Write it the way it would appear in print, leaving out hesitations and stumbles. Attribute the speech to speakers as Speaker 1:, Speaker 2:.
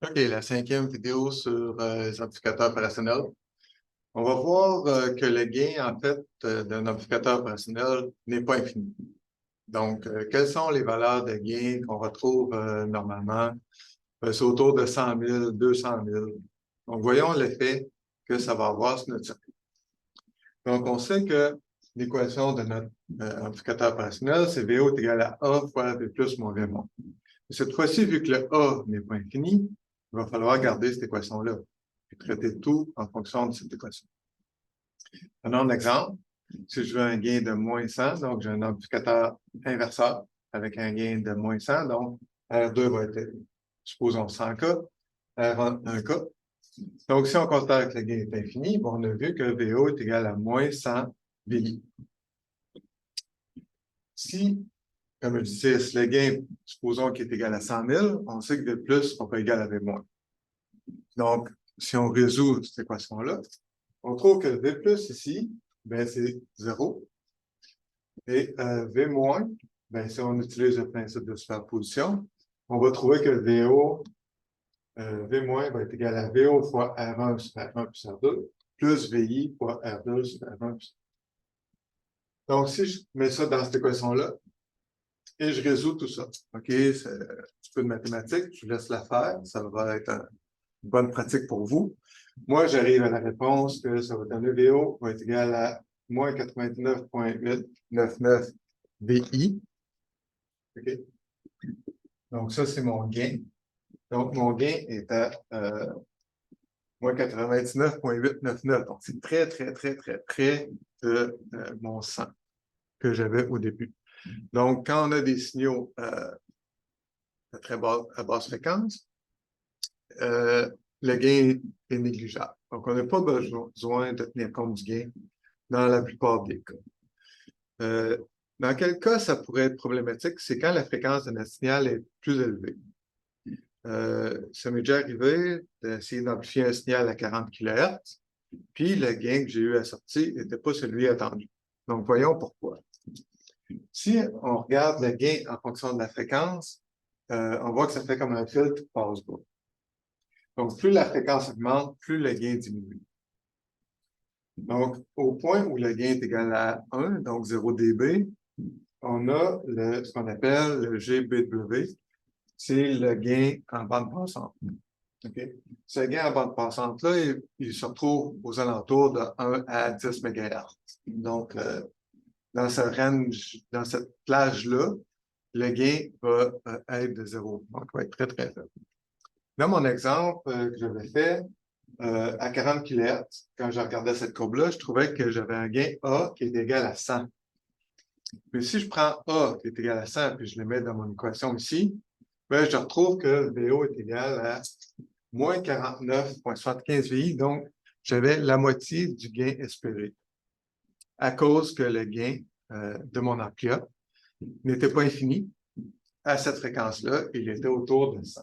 Speaker 1: OK, la cinquième vidéo sur les amplificateurs opérationnels. On va voir que le gain, en fait, d'un amplificateur opérationnel n'est pas infini. Donc, quelles sont les valeurs de gain qu'on retrouve normalement? C'est autour de 100 000, 200 000. Donc, voyons l'effet que ça va avoir sur notre circuit. Donc, on sait que l'équation de notre amplificateur opérationnel, c'est VO est égal à A fois V plus moins V moins. Cette fois-ci, vu que le A n'est pas infini, il va falloir garder cette équation-là et traiter tout en fonction de cette équation. Prenons un exemple. Si je veux un gain de moins 100, donc j'ai un amplificateur inverseur avec un gain de moins 100, donc R2 va être, supposons, 100K, R1, 1K. Donc, si on considère que le gain est infini, bon, on a vu que VO est égal à moins 100 VI. Si, comme je disais, si le gain, supposons qu'il est égal à 100 000, on sait que V plus n'est pas égal à V moins. Donc, si on résout cette équation-là, on trouve que V plus ici, ben, c'est 0. Et V moins, ben, si on utilise le principe de superposition, on va trouver que VO, V moins va être égal à VO fois R1 sur R1 plus R2, plus VI fois R2 sur R1 plus R2. Donc, si je mets ça dans cette équation-là, et je résous tout ça, OK, c'est un petit peu de mathématiques, je vous laisse la faire, ça va être une bonne pratique pour vous. Moi, j'arrive à la réponse que ça va donner VO va être égal à moins 99,899 VI. OK? Donc, ça, c'est mon gain. Donc, mon gain est à moins 99,899. Donc, c'est très, très, très, très près de mon 100 que j'avais au début. Donc, quand on a des signaux à basse fréquence, le gain est négligeable. Donc, on n'a pas besoin de tenir compte du gain dans la plupart des cas. Dans quel cas ça pourrait être problématique? C'est quand la fréquence de notre signal est plus élevée. Ça m'est déjà arrivé d'essayer d'amplifier un signal à 40 kHz, puis le gain que j'ai eu à la sortie n'était pas celui attendu. Donc, voyons pourquoi. Si on regarde le gain en fonction de la fréquence, on voit que ça fait comme un filtre passe-bas. Donc, plus la fréquence augmente, plus le gain diminue. Donc, au point où le gain est égal à 1, donc 0 dB, on a ce qu'on appelle le GBW, c'est le gain en bande passante. Okay? Ce gain en bande passante-là, il se retrouve aux alentours de 1 à 10 MHz. Donc, dans ce range, dans cette plage-là, le gain va être de 0. Donc, il va être très, très faible. Dans mon exemple que j'avais fait, à 40 kHz, quand je regardais cette courbe-là, je trouvais que j'avais un gain A qui est égal à 100. Mais si je prends A qui est égal à 100 puis je le mets dans mon équation ici, ben, je retrouve que VO est égal à moins 49,75 VI. Donc, j'avais la moitié du gain espéré à cause que le gain de mon amplia n'était pas infini. À cette fréquence-là, il était autour de 100.